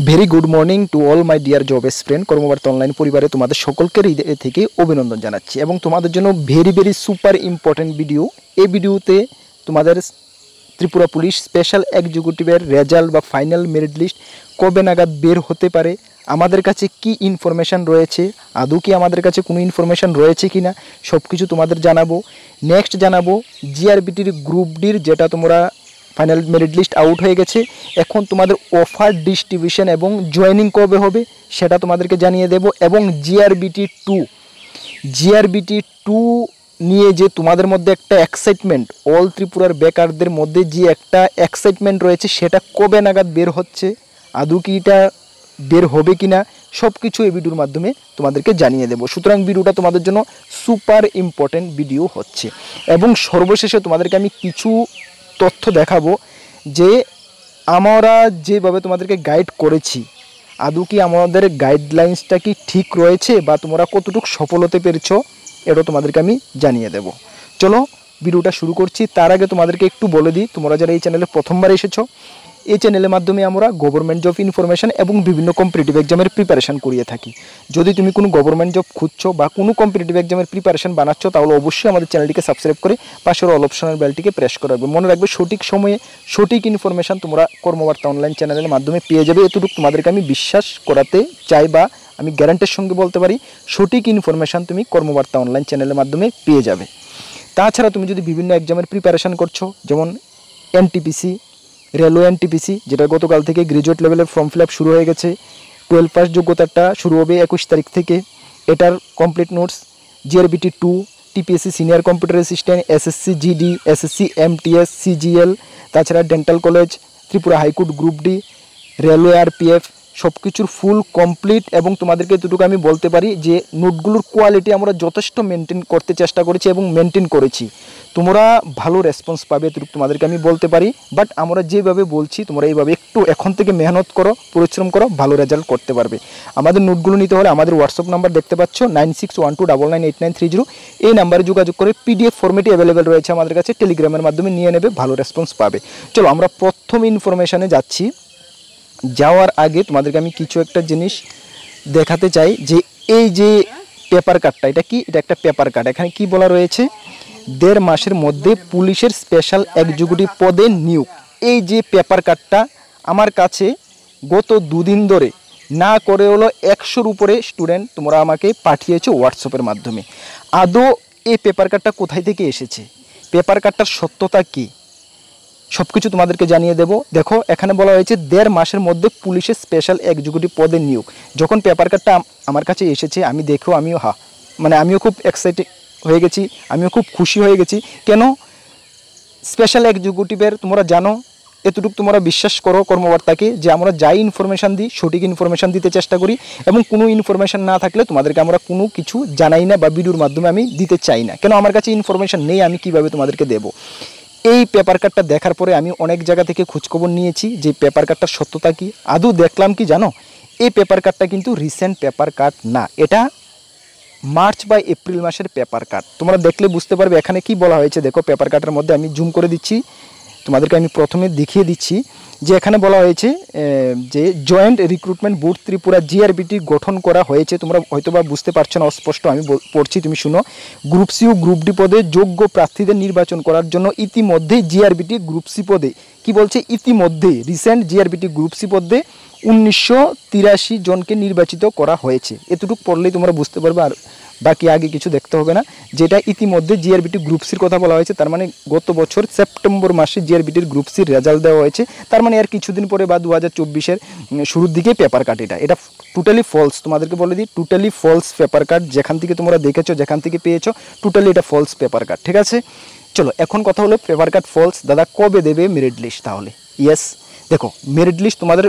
Very good morning to all my dear job friend. কর্মবার্তা online পরিবারে তোমাদের সকলকে হৃদয় থেকে অভিনন্দন জানাচ্ছি এবং তোমাদের জন্য ভেরি সুপার ইম্পর্টেন্ট ভিডিও। এই ভিডিওতে তোমাদের ত্রিপুরা পুলিশ স্পেশাল এক্সিকিউটিভের রেজাল্ট বা ফাইনাল মেরিট লিস্ট কবে নাগাদ বের হতে পারে, আমাদের কাছে কি ইনফরমেশান রয়েছে, আদৌ কি আমাদের কাছে কোনো ইনফরমেশান রয়েছে কি না, সব কিছু তোমাদের জানাবো। নেক্সট জানাবো জিআরবিটির গ্রুপ ডির, যেটা তোমরা ফাইনাল মেরিট লিস্ট আউট হয়ে গেছে, এখন তোমাদের অফার ডিস্ট্রিবিউশন এবং জয়েনিং কবে হবে সেটা তোমাদেরকে জানিয়ে দেব। এবং জিআরবিটি টু নিয়ে যে তোমাদের মধ্যে একটা এক্সাইটমেন্ট, অল ত্রিপুরার বেকারদের মধ্যে যে একটা এক্সাইটমেন্ট রয়েছে, সেটা কবে নাগাদ বের হচ্ছে, আদৌ কি এটা বের হবে কি না, সব কিছু এই ভিডিওর মাধ্যমে তোমাদেরকে জানিয়ে দেব। সুতরাং ভিডিওটা তোমাদের জন্য সুপার ইম্পর্টেন্ট ভিডিও হচ্ছে। এবং সর্বশেষে তোমাদেরকে আমি কিছু তথ্য দেখাবো যে আমরা যেভাবে তোমাদেরকে গাইড করেছি, আদৌ কি আমাদের গাইডলাইন্সটা কি ঠিক রয়েছে বা তোমরা কতটুকু সফল হতে পেরেছো, এটা তোমাদেরকে আমি জানিয়ে দেব। চলো ভিডিওটা শুরু করছি। তার আগে তোমাদেরকে একটু বলে দিই, তোমরা যারা এই চ্যানেলে প্রথমবার এসেছো, এই চ্যানেলের মাধ্যমে আমরা গভর্নমেন্ট জব ইনফরমেশন এবং বিভিন্ন কম্পিটিটিভ এক্সামের প্রিপারেশন করিয়ে থাকি। যদি তুমি কোনো গভর্নমেন্ট জব খুঁজছো বা কোনো কম্পিটিটিভ এক্সামের প্রিপারেশন বানাচ্ছ, তাহলে অবশ্যই আমাদের চ্যানেলটিকে সাবস্ক্রাইব করে পাশের অল অপশনের বেলটিকে প্রেস করে রাখবে। মনে রাখবে, সঠিক সময়ে সঠিক ইনফরমেশন তোমরা কর্মবার্তা অনলাইন চ্যানেলের মাধ্যমে পেয়ে যাবে। এতটুকু তোমাদেরকে আমি বিশ্বাস করাতে চাই বা আমি গ্যারান্টির সঙ্গে বলতে পারি, সঠিক ইনফরমেশান তুমি কর্মবার্তা অনলাইন চ্যানেলের মাধ্যমে পেয়ে যাবে। তাছাড়া তুমি যদি বিভিন্ন এক্সামের প্রিপারেশান করছো, যেমন এনটিপিসি, রেলওয়ে এনটিপিসি, যেটা গতকাল থেকে গ্রাজুয়েট লেভেলের ফর্ম ফিল আপ শুরু হয়ে গেছে, 12 পাস যোগ্যতাটা শুরু হবে 21 তারিখ থেকে, এটার complete notes, GRBT 2, TPSC senior computer assistant, SSC GD, SSC MTS, CGL, তাছাড়া dental college, Tripura high court group D, railway RPF, সব কিছুর ফুল কমপ্লিট। এবং তোমাদেরকে এতটুকু আমি বলতে পারি যে নোটগুলোর কোয়ালিটি আমরা যথেষ্ট মেনটেন করতে চেষ্টা করেছি এবং মেনটেন করেছি। তোমরা ভালো রেসপন্স পাবে, এতটুকু তোমাদেরকে আমি বলতে পারি। বাট আমরা যেভাবে বলছি, তোমরা এইভাবে একটু এখন থেকে মেহনত করো, পরিশ্রম করো, ভালো রেজাল্ট করতে পারবে। আমাদের নোটগুলো নিতে হলে আমাদের হোয়াটসঅ্যাপ নাম্বার দেখতে পাচ্ছ, 9612998930। এই নাম্বারে যোগাযোগ করে পিডিএফ ফরম্যাটে অ্যাভেলেবেল রয়েছে আমাদের কাছে, টেলিগ্রামের মাধ্যমে নিয়ে নেবে, ভালো রেসপন্স পাবে। চলো আমরা প্রথম ইনফরমেশানে যাচ্ছি। যাওয়ার আগে তোমাদেরকে আমি কিছু একটা জিনিস দেখাতে চাই, যে এই যে পেপার কার্ডটা, এটা কি? এটা একটা পেপার কার্ড। এখানে কি বলা রয়েছে? 1.5 মাসের মধ্যে পুলিশের স্পেশাল এক্সিকিউটিভ পদে নিয়োগ। এই যে পেপার কার্ডটা আমার কাছে গত 2 দিন ধরে না করে হলো 100-র উপরে স্টুডেন্ট তোমরা আমাকে পাঠিয়েছো হোয়াটসঅ্যাপের মাধ্যমে। আদৌ এই পেপার কার্ডটা কোথায় থেকে এসেছে, পেপার কার্ডটার সত্যতা কী, সব কিছু তোমাদেরকে জানিয়ে দেব। দেখো, এখানে বলা হয়েছে 1.5 মাসের মধ্যে পুলিশের স্পেশাল এক্সিকিউটিভ পদে নিয়োগ। যখন পেপার কার্ডটা আমার কাছে এসেছে, আমি দেখেও আমিও খুব এক্সাইটেড হয়ে গেছি, আমিও খুব খুশি হয়ে গেছি। কেন? স্পেশাল এক্সিকিউটিভের তোমরা জানো, এতটুকু তোমরা বিশ্বাস করো কর্মকর্তাকে, যে আমরা যাই ইনফরমেশান দিই সঠিক ইনফরমেশান দিতে চেষ্টা করি, এবং কোনো ইনফরমেশান না থাকলে তোমাদেরকে আমরা কোনো কিছু জানাই না বা ভিডিওর মাধ্যমে আমি দিতে চাই না। কেন? আমার কাছে ইনফরমেশান নেই, আমি কিভাবে তোমাদেরকে দেব। এই পেপার কার্ডটা দেখার পরে আমি অনেক জায়গা থেকে খোঁজখবর নিয়েছি যে পেপার কার্ডটার সত্যতা কি। আদৌ দেখলাম কি জানো, এই পেপার কার্ডটা কিন্তু রিসেন্ট পেপার কার্ড না, এটা মার্চ বা এপ্রিল মাসের পেপার কার্ড। তোমরা দেখলে বুঝতে পারবে এখানে কি বলা হয়েছে। দেখো, পেপার কার্ডের মধ্যে আমি জুম করে দিচ্ছি, তোমাদেরকে আমি প্রথমে দেখিয়ে দিচ্ছি যে এখানে বলা হয়েছে যে joint recruitment board Tripura GRBT গঠন করা হয়েছে। তোমরা হয়তো বা বুঝতে পারছো না, অস্পষ্ট আমি পড়ছি, তুমি শুনো। গ্রুপ সি ও গ্রুপ ডি পদে যোগ্য প্রার্থীদের নির্বাচন করার জন্য ইতিমধ্যে জিআরবিটি গ্রুপ সি পদে, কি বলছে, ইতিমধ্যে রিসেন্ট জিআরবিটি গ্রুপ সি পদে 1983 জনকে নির্বাচিত করা হয়েছে। এতটুকু পড়লেই তোমরা বুঝতে পারবে, আর বাকি আগে কিছু দেখতে হবে না। যেটা ইতিমধ্যে জিআরবিটি গ্রুপ সির কথা বলা হয়েছে, তার মানে গত বছর সেপ্টেম্বর মাসে জিআরবিটির গ্রুপ সির রেজাল্ট দেওয়া হয়েছে। তার মানে আর কিছুদিন পরে বা 2024-এর শুরুর দিকে পেপার কার্ড। এটা টোটালি ফলস, তোমাদেরকে বলে দিই, টোটালি ফলস পেপার কার্ড। যেখান থেকে তোমরা দেখেছো, যেখান থেকে পেয়েছো, টোটালি এটা ফলস পেপার কার্ড। ঠিক আছে, চলো এখন কথা হলো পেপার কার্ড ফলস। দাদা কবে দেবে মেরিট লিস্ট? তাহলে ইয়েস, দেখো মেরিট লিস্ট তোমাদের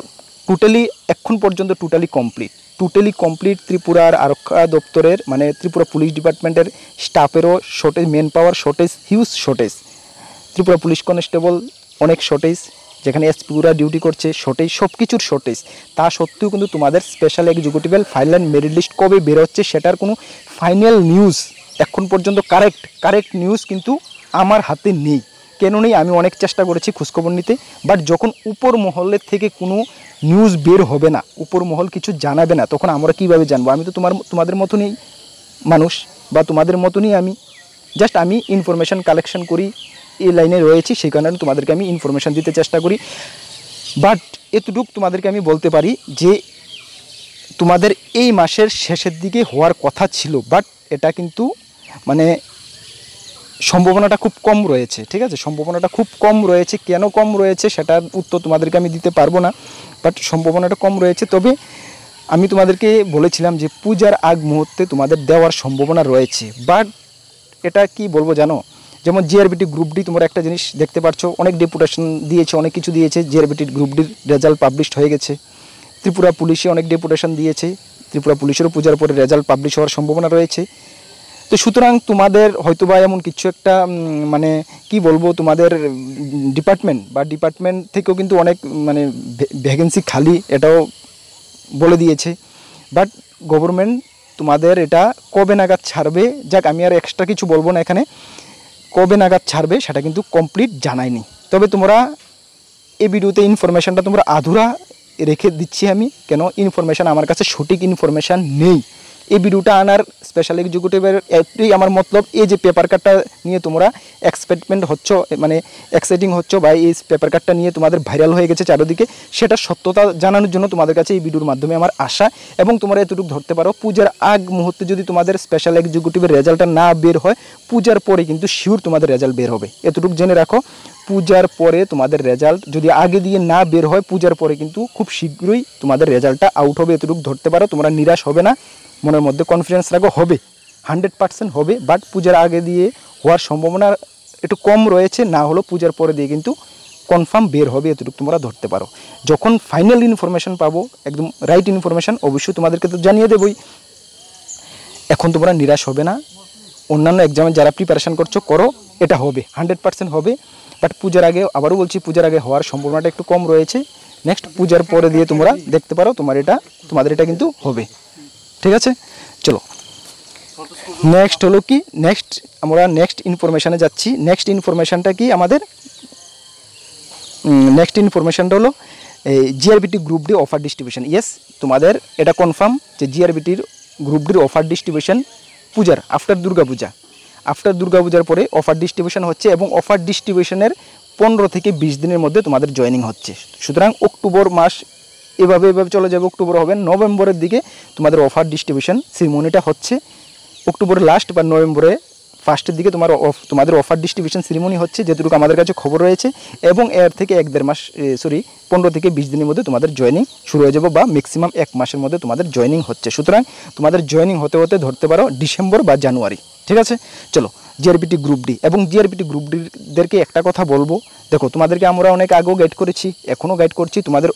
টোটালি এখন পর্যন্ত টোটালি কমপ্লিট। ত্রিপুরার আরক্ষা দপ্তরের, মানে ত্রিপুরা পুলিশ ডিপার্টমেন্টের স্টাফেরও shortage, man power shortage, huge shortage. Tripura police constable অনেক শর্টেজ, যেখানে এসপিরা ডিউটি করছে শর্টেজ, সব কিছুর শর্টেজ। তা সত্ত্বেও কিন্তু তোমাদের স্পেশাল এক্সিকিউটিভের ফাইনাল মেরিট লিস্ট কবে বেরোচ্ছে সেটার কোনো ফাইনাল নিউজ এখন পর্যন্ত, কারেক্ট নিউজ কিন্তু আমার হাতে নেই। কেন নেই আমি অনেক চেষ্টা করেছি খোঁজখবর নিতে, বাট যখন উপর মহলের থেকে কোনো নিউজ বের হবে না, উপর মহল কিছু জানাবে না, তখন আমরা কীভাবে জানবো? আমি তো তোমাদের মতনই মানুষ, বা তোমাদের মতনই আমি জাস্ট আমি ইনফরমেশান কালেকশন করি, এই লাইনে রয়েছি, সেই কারণে তোমাদেরকে আমি ইনফরমেশান দিতে চেষ্টা করি। বাট এতটুকু তোমাদেরকে আমি বলতে পারি যে তোমাদের এই মাসের শেষের দিকে হওয়ার কথা ছিল, বাট এটা কিন্তু মানে সম্ভাবনাটা খুব কম রয়েছে, ঠিক আছে? সম্ভাবনাটা খুব কম রয়েছে। কেন কম রয়েছে সেটার উত্তর তোমাদেরকে আমি দিতে পারবো না, বাট সম্ভাবনাটা কম রয়েছে। তবে আমি তোমাদেরকে বলেছিলাম যে পূজার আগ মুহূর্তে তোমাদের দেওয়ার সম্ভাবনা রয়েছে। বাট এটা কি বলবো জানো, যেমন জিআরবিটি গ্রুপ ডি, তোমরা একটা জিনিস দেখতে পাচ্ছ, অনেক ডেপুটেশন দিয়েছে, অনেক কিছু দিয়েছে। জিআরবিটি গ্রুপ ডির রেজাল্ট পাবলিশড হয়ে গেছে। ত্রিপুরা পুলিশে অনেক ডেপুটেশন দিয়েছে, ত্রিপুরা পুলিশেরও পূজার পরে রেজাল্ট পাবলিশ হওয়ার সম্ভাবনা রয়েছে। তো সুতরাং তোমাদের হয়তোবা এমন কিছু একটা মানে কি বলবো, তোমাদের ডিপার্টমেন্ট থেকেও কিন্তু অনেক মানে ভ্যাকেন্সি খালি, এটাও বলে দিয়েছে। বাট গভর্নমেন্ট তোমাদের এটা কবে নাগাদ ছাড়বে, যাক আমি আর এক্সট্রা কিছু বলবো না এখানে, কবে নাগাদ ছাড়বে সেটা কিন্তু কমপ্লিট জানায়নি। তবে তোমরা এই ভিডিওতে ইনফরমেশানটা তোমরা আধুরা রেখে দিচ্ছি আমি, কেন ইনফরমেশান আমার কাছে সঠিক ইনফরমেশান নেই। এই ভিডিওটা আনার স্পেশাল এক্সিকিউটিভের একটাই আমার মতলব, এই যে পেপার কার্ডটা নিয়ে তোমরা এক্সাইটমেন্ট হচ্ছ, মানে এক্সাইটিং হচ্ছ, বা এই পেপার কার্ডটা নিয়ে তোমাদের ভাইরাল হয়ে গেছে চারিদিকে, সেটা সত্যতা জানানোর জন্য তোমাদের কাছে এই ভিডিওর মাধ্যমে আমার আশা। এবং তোমরা এতটুকু ধরতে পারো, পূজার আগ মুহূর্তে যদি তোমাদের স্পেশাল এক্সিকিউটিভের রেজাল্টটা না বের হয়, পূজার পরে কিন্তু শিওর তোমাদের রেজাল্ট বের হবে। এতটুকু জেনে রাখো, পূজার পরে তোমাদের রেজাল্ট যদি আগে দিয়ে না বের হয়, পূজার পরে কিন্তু খুব শীঘ্রই তোমাদের রেজাল্টটা আউট হবে। এতটুকু ধরতে পারো, তোমরা নিরাশ হবে না, মনের মধ্যে কনফিডেন্স রাখো, হবে 100% হবে। বাট পূজার আগে দিয়ে হওয়ার সম্ভাবনা একটু কম রয়েছে, না হলেও পূজার পরে দিয়ে কিন্তু কনফার্ম বের হবে, এতটুকু তোমরা ধরতে পারো। যখন ফাইনাল ইনফরমেশান পাবো, একদম রাইট ইনফরমেশান, অবশ্যই তোমাদেরকে তো জানিয়ে দেবই। এখন তোমরা নিরাশ হবে না, অন্যান্য এক্সামে যারা প্রিপারেশান করছো করো, এটা হবে 100% হবে। বাট পূজার আগে, আবারও বলছি, পূজার আগে হওয়ার সম্ভাবনাটা একটু কম রয়েছে। নেক্সট পূজার পরে দিয়ে তোমরা দেখতে পারো তোমাদের এটা কিন্তু হবে, ঠিক আছে? চলো নেক্সট হলো কি, আমরা নেক্সট ইনফরমেশানে যাচ্ছি। নেক্সট ইনফরমেশানটা কি আমাদের, নেক্সট ইনফরমেশানটা হলো GRBT group D offer distribution. Yes, তোমাদের এটা কনফার্ম যে জিআরবিটির গ্রুপ ডির অফার ডিস্ট্রিবিউশন পূজার আফটার দুর্গাপূজার পরে অফার ডিস্ট্রিবিউশন হচ্ছে, এবং অফার ডিস্ট্রিবিউশনের 15 থেকে 20 দিনের মধ্যে তোমাদের জয়েনিং হচ্ছে। সুতরাং অক্টোবর মাস এভাবে চলে যাবে, অক্টোবর হবে, নভেম্বরের দিকে তোমাদের অফার ডিস্ট্রিবিউশন সেরিমনিটা হচ্ছে। অক্টোবরের লাস্ট বা নভেম্বরে ফার্স্টের দিকে তোমাদের অফার ডিস্ট্রিবিউশন সেরিমনি হচ্ছে, যেটুকু আমাদের কাছে খবর রয়েছে। এবং এর থেকে 15 থেকে 20 দিনের মধ্যে তোমাদের জয়েনিং শুরু হয়ে যাবে, বা ম্যাক্সিমাম 1 মাসের মধ্যে তোমাদের জয়েনিং হচ্ছে। সুতরাং তোমাদের জয়েনিং হতে হতে ধরতে পারো ডিসেম্বর বা জানুয়ারি, ঠিক আছে? চলো জিআরবিটি গ্রুপ ডি এবং জিআরবিটি গ্রুপ ডিদেরকে একটা কথা বলবো, দেখো তোমাদেরকে আমরা অনেক আগেও গাইড করেছি, এখনও গাইড করছি। তোমাদের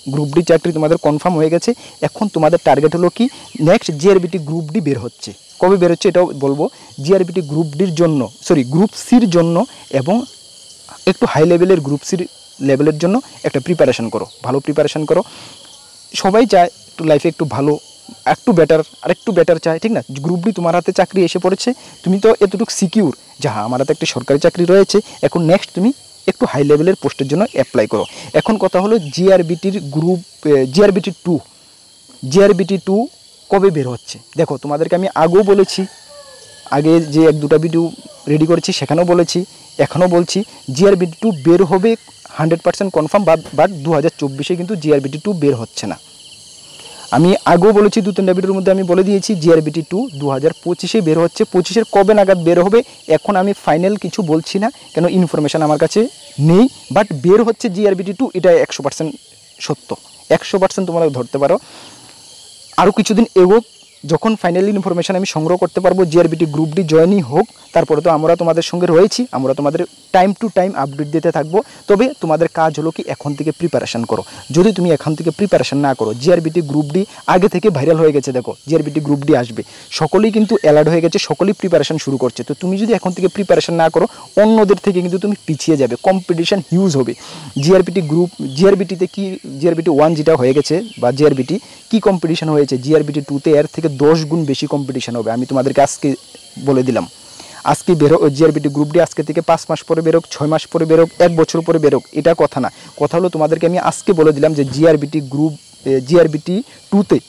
গ্রুপ ডি চাকরি তোমাদের কনফার্ম হয়ে গেছে। এখন তোমাদের টার্গেট হলো কি, নেক্সট জিআরবিটি গ্রুপ ডি বের হচ্ছে, কবে বের হচ্ছে এটাও বলবো। জিআরবিটি গ্রুপ ডির জন্য, গ্রুপ সির জন্য, এবং একটু হাই লেভেলের গ্রুপ সির লেভেলের জন্য একটা প্রিপারেশান করো, ভালো প্রিপারেশান করো। সবাই চায় একটু লাইফে একটু ভালো, একটু বেটার চায়, ঠিক না? গ্রুপ ডি তোমার হাতে চাকরি এসে পড়েছে, তুমি তো এতটুকু সিকিউর যে হ্যাঁ আমার হাতে একটা সরকারি চাকরি রয়েছে। এখন নেক্সট তুমি একটু হাই লেভেলের পোস্টের জন্য অ্যাপ্লাই করো। এখন কথা হলো জিআরবিটি টু কবে বের হচ্ছে। দেখো তোমাদেরকে আমি আগেও বলেছি, আগে যে 1-2টা ভিডিও রেডি করেছি সেখানেও বলেছি, এখনও বলছি, জিআরবিটি টু বের হবে 100% কনফার্ম। বাট 2024-এ কিন্তু জিআরবিটি টু বের হচ্ছে না। আমি আগেও বলেছি, 2-3টা ভিডিওর মধ্যে আমি বলে দিয়েছি জিআরবিটি টু 2025-এ বের হচ্ছে। 25-এর কবে নাগাদ বের হবে এখন আমি ফাইনাল কিছু বলছি না, কেন ইনফরমেশান আমার কাছে নেই। বাট বের হচ্ছে জিআরবিটি টু, এটা 100% সত্য, 100% তোমরা ধরতে পারো। আরও কিছুদিন এগোক, যখন ফাইনাল ইনফরমেশান আমি সংগ্রহ করতে পারবো, জিআরবিটি গ্রুপ ডি জয়েনই হোক, তারপরে তো আমরা তোমাদের সঙ্গে রয়েছি, আমরা তোমাদের টাইম টু টাইম আপডেট দিতে থাকবো। তবে তোমাদের কাজ হলো কি, এখন থেকে প্রিপারেশান করো। যদি তুমি এখন থেকে প্রিপারেশান না করো, জিআরবিটি গ্রুপ ডি আগে থেকে ভাইরাল হয়ে গেছে, দেখো জিআরবিটি গ্রুপ ডি আসবে, সকলেই কিন্তু অ্যালার্ট হয়ে গেছে, সকলেই প্রিপারেশান শুরু করছে। তো তুমি যদি এখন থেকে প্রিপারেশান না করো, অন্যদের থেকে কিন্তু তুমি পিছিয়ে যাবে, কম্পিটিশান হিউজ হবে। জিআরবিটিতে কি, জিআরবিটি 1 যেটা হয়ে গেছে, বা জিআরবিটি কি কম্পিটিশান হয়েছে, জিআরবিটি 2-তে এর থেকে 10 গুণ বেশি কম্পিটিশান হবে, আমি তোমাদেরকে আজকে বলে দিলাম। আজকে বেরো জিআরবিটি গ্রুপ ডি আজকে থেকে 5 মাস পরে বেরোক, 6 মাস পরে বেরোক, 1 বছর পরে বেরোক, এটা কথা না। কথা হলো তোমাদেরকে আমি আজকে বলে দিলাম যে জিআরবিটি 2তে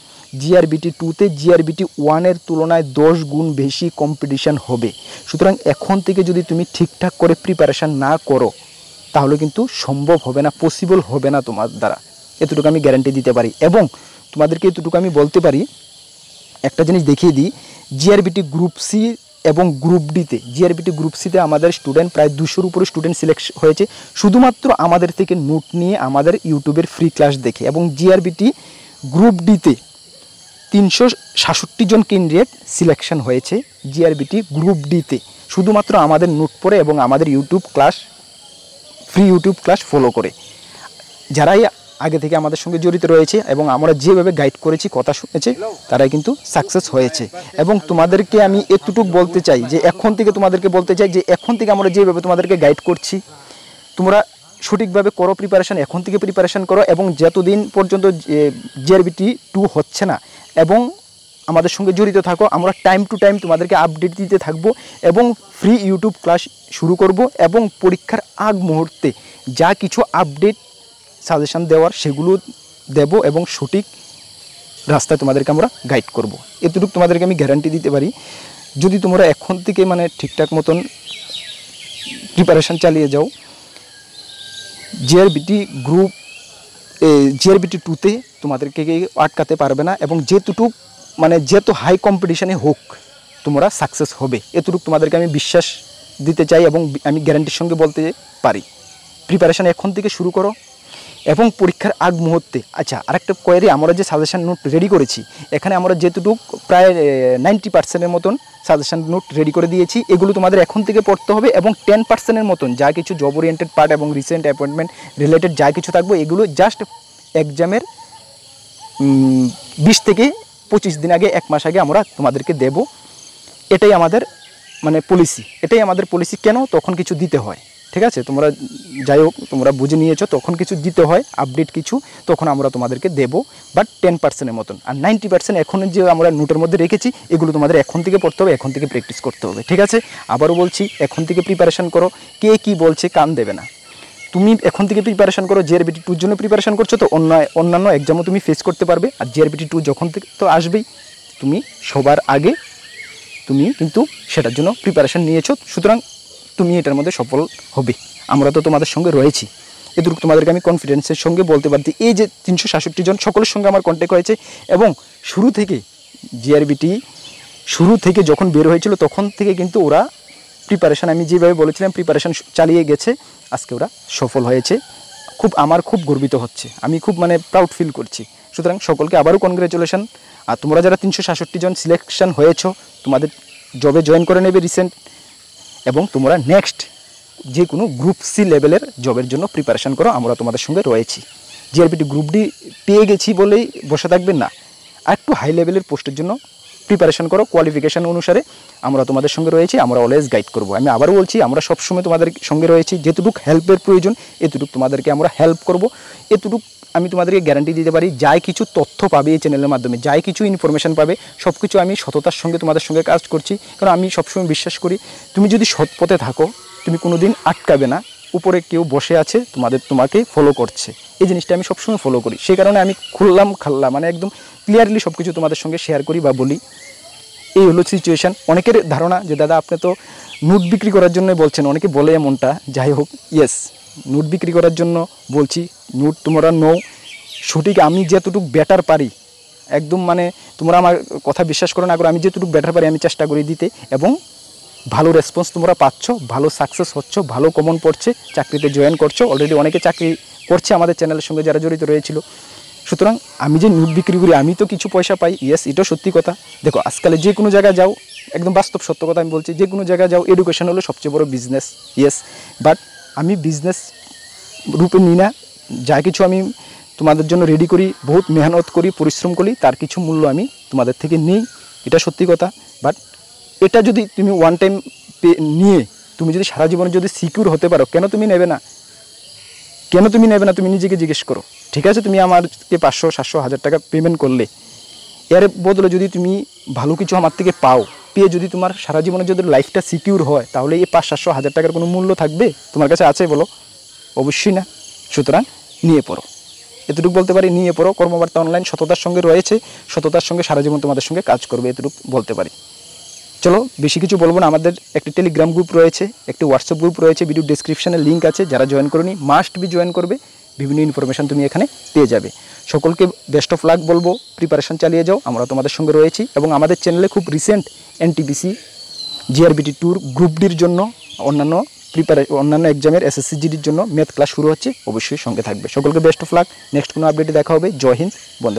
জিআরবিটি 1-এর তুলনায় 10 গুণ বেশি কম্পিটিশান হবে। সুতরাং এখন থেকে যদি তুমি ঠিকঠাক করে প্রিপারেশান না করো তাহলে কিন্তু সম্ভব হবে না, পসিবল হবে না তোমার দ্বারা, এতটুকু আমি গ্যারান্টি দিতে পারি। এবং তোমাদেরকে এতটুকু আমি বলতে পারি, একটা জিনিস দেখিয়ে দিই, জিআরবিটি গ্রুপ সি এবং গ্রুপ ডিতে, জিআরবিটি গ্রুপ সিতে আমাদের স্টুডেন্ট প্রায় 200-র উপরে স্টুডেন্ট সিলেক্ট হয়েছে শুধুমাত্র আমাদের থেকে নোট নিয়ে আমাদের ইউটিউবের ফ্রি ক্লাস দেখে। এবং জিআরবিটি গ্রুপ ডিতে 366 জন ক্যান্ডিডেট সিলেকশন হয়েছে জিআরবিটি গ্রুপ ডিতে শুধুমাত্র আমাদের নোট পড়ে এবং আমাদের ফ্রি ইউটিউব ক্লাস ফলো করে। যারাই আগে থেকে আমাদের সঙ্গে জড়িত রয়েছে এবং আমরা যেভাবে গাইড করেছি, কথা শুনেছে, তারাই কিন্তু সাকসেস হয়েছে। এবং তোমাদেরকে আমি এতটুকু বলতে চাই যে এখন থেকে আমরা যেভাবে তোমাদেরকে গাইড করছি তোমরা সঠিকভাবে করো, প্রিপারেশান এখন থেকে প্রিপারেশান করো। এবং যতদিন পর্যন্ত জিআরবিটি 2 হচ্ছে না এবং আমাদের সঙ্গে জড়িত থাকো, আমরা টাইম টু টাইম তোমাদেরকে আপডেট দিতে থাকবো এবং ফ্রি ইউটিউব ক্লাস শুরু করব এবং পরীক্ষার আগ মুহূর্তে যা কিছু আপডেট সাজেশান দেওয়ার সেগুলো দেব এবং সঠিক রাস্তায় তোমাদেরকে আমরা গাইড করব। এতটুকু তোমাদেরকে আমি গ্যারান্টি দিতে পারি। যদি তোমরা এখন থেকে মানে ঠিকঠাক মতন প্রিপারেশান চালিয়ে যাও, জিআরবিটি 2তে তোমাদেরকে আটকাতে পারবে না। এবং যত হাই কম্পিটিশানে হোক তোমরা সাকসেস হবে, এতটুকু তোমাদেরকে আমি বিশ্বাস দিতে চাই এবং আমি গ্যারান্টির সঙ্গে বলতে পারি। প্রিপারেশান এখন থেকে শুরু করো এবং পরীক্ষার আগ মুহূর্তে। আচ্ছা, আরেকটা কোয়েরি, আমরা যে সাজেশান নোট রেডি করেছি এখানে আমরা যেটুকু প্রায় 90%-এর মতন সাজেশান নোট রেডি করে দিয়েছি, এগুলো তোমাদের এখন থেকে পড়তে হবে। এবং 10%-এর মতন যা কিছু জব ওরিয়েন্টেড পার্ট এবং রিসেন্ট অ্যাপয়েন্টমেন্ট রিলেটেড যা কিছু থাকবে এগুলো জাস্ট এক্সামের 20 থেকে 25 দিন আগে, 1 মাস আগে আমরা তোমাদেরকে দেব। এটাই আমাদের পলিসি। কেন? তখন কিছু দিতে হয়, ঠিক আছে? তোমরা যাই হোক তোমরা বুঝে নিয়েছো, তখন কিছু দিতে হয় আপডেট কিছু, তখন আমরা তোমাদেরকে দেব। বাট 10%-এর মতন, আর 90% এখন যে আমরা নোটের মধ্যে রেখেছি এগুলো তোমাদের এখন থেকে পড়তে হবে, এখন থেকে প্র্যাকটিস করতে হবে, ঠিক আছে? আবারও বলছি, এখন থেকে প্রিপারেশান করো। কে কি বলছে কান দেবে না, তুমি এখন থেকে প্রিপারেশান করো। জিআরবিটি 2-র জন্য প্রিপারেশান করছো তো অন্যান্য এক্সামও তুমি ফেস করতে পারবে। আর জিআরবিটি 2 যখন থেকে তো আসবেই, তুমি সবার আগে তুমি কিন্তু সেটার জন্য প্রিপারেশান নিয়েছো, সুতরাং তুমি এটার মধ্যে সফল হবে। আমরা তো তোমাদের সঙ্গে রয়েছি, এটুকু তোমাদেরকে আমি কনফিডেন্সের সঙ্গে বলতে পারছি। এই যে 366 জন সকলের সঙ্গে আমার কন্ট্যাক্ট হয়েছে এবং শুরু থেকে জিআরবিটি যখন বের হয়েছিল তখন থেকে কিন্তু ওরা প্রিপারেশান, আমি যেভাবে বলেছিলাম প্রিপারেশান চালিয়ে গেছে, আজকে ওরা সফল হয়েছে। আমার খুব গর্বিত হচ্ছে, আমি খুব প্রাউড ফিল করছি। সুতরাং সকলকে আবারও কনগ্রাচুলেশন। আর তোমরা যারা 366 জন সিলেকশন হয়েছো তোমাদের জবে জয়েন করে নেবে রিসেন্ট, এবং তোমরা নেক্সট যে কোনো গ্রুপ সি লেভেলের জবের জন্য প্রিপারেশান করো, আমরা তোমাদের সঙ্গে রয়েছি। জিআরবিটি গ্রুপ ডি পেয়ে গেছি বলেই বসে থাকবেন না, আর একটু হাই লেভেলের পোস্টের জন্য প্রিপারেশান করো, কোয়ালিফিকেশান অনুসারে আমরা তোমাদের সঙ্গে রয়েছি, আমরা অলওয়েজ গাইড করব। আমি আবারও বলছি, আমরা সবসময় তোমাদের সঙ্গে রয়েছি, যেটুকু হেল্পের প্রয়োজন এতটুকু তোমাদেরকে আমরা হেল্প করব। এতটুকু আমি তোমাদেরকে গ্যারান্টি দিতে পারি। যাই কিছু তথ্য পাবে এই চ্যানেলের মাধ্যমে, যাই কিছু ইনফরমেশান পাবে, সব কিছু আমি সততার সঙ্গে তোমাদের সঙ্গে কাজ করছি। কারণ আমি সবসময় বিশ্বাস করি তুমি যদি সৎ পথে থাকো তুমি কোনো দিন আটকাবে না। উপরে কেউ বসে আছে তোমাকে ফলো করছে, এই জিনিসটা আমি সবসময় ফলো করি। সেই কারণে আমি খাল্লা একদম ক্লিয়ারলি সব কিছু তোমাদের সঙ্গে শেয়ার করি বা বলি। এই হলো সিচুয়েশান। অনেকের ধারণা যে দাদা আপনি তো নোট বিক্রি করার জন্য বলছেন, অনেকে বলে এমনটা। যাই হোক, ইয়েস, নোট বিক্রি করার জন্য বলছি। নোট তোমরা নও সঠিক, আমি যতটুকু বেটার পারি একদম তোমরা আমার কথা বিশ্বাস করো না করো, আমি যতটুকু বেটার পারি আমি চেষ্টা করি দিতে, এবং ভালো রেসপন্স তোমরা পাচ্ছ, ভালো সাকসেস হচ্ছ, ভালো কমন পড়ছে, চাকরিতে জয়েন করছো। অলরেডি অনেকে চাকরি করছে আমাদের চ্যানেলের সঙ্গে যারা জড়িত রয়েছিল। সুতরাং আমি যে নোট বিক্রি করি আমি তো কিছু পয়সা পাই, ইয়েস, এটাও সত্যি কথা। দেখো আজকালে যে কোনো জায়গায় যাও, একদম বাস্তব সত্য কথা আমি বলছি, যে কোনো জায়গায় যাও এডুকেশন হলো সবচেয়ে বড় বিজনেস, ইয়েস। বাট আমি বিজনেস রূপে নিই না, যা কিছু আমি তোমাদের জন্য রেডি করি, বহুত মেহনত করি, পরিশ্রম করি, তার কিছু মূল্য আমি তোমাদের থেকে নিই, এটা সত্যি কথা। বাট এটা যদি তুমি ওয়ান টাইম নিয়ে তুমি যদি সারা জীবনে যদি সিকিউর হতে পারো, কেন তুমি নেবে না? তুমি নিজেকে জিজ্ঞেস করো। ঠিক আছে, তুমি আমাকে 500, 700, 1000 টাকা পেমেন্ট করলে, এর বদলে যদি তুমি ভালো কিছু আমার থেকে পাও, পেয়ে যদি তোমার সারা জীবনে যদি লাইফটা সিকিউর হয়, তাহলে এই 500-700 টাকার কোনো মূল্য থাকবে তোমার কাছে? আছে বলো? অবশ্যই না। সুতরাং নিয়ে পড়ো, এতটুকু বলতে পারি। নিয়ে পড়ো, কর্মবার্তা অনলাইন সততার সঙ্গে রয়েছে, সততার সঙ্গে সারা জীবন তোমাদের সঙ্গে কাজ করবে, এতটুকু বলতে পারি। চলো বেশি কিছু বলবো না। আমাদের একটি টেলিগ্রাম গ্রুপ রয়েছে, একটি হোয়াটসঅ্যাপ গ্রুপ রয়েছে, ভিডিও ডেসক্রিপশানে লিঙ্ক আছে, যারা জয়েন করোনি মাস্ট বি জয়েন করবে, বিভিন্ন ইনফরমেশান তুমি এখানে পেয়ে যাবে। সকলকে বেস্ট অফ লাক বলবো, প্রিপারেশন চালিয়ে যাও, আমরা তোমাদের সঙ্গে রয়েছি। এবং আমাদের চ্যানেলে খুব recent NTPC, GRBT tour, group ডির জন্য অন্যান্য এক্সামের এসএসসি জিডির জন্য ম্যাথ ক্লাস শুরু হচ্ছে, অবশ্যই সঙ্গে থাকবে। সকলকে বেস্ট অফ লাক, নেক্সট কোনো আপডেটে দেখা হবে। জয় হিন্দ, বন্দে।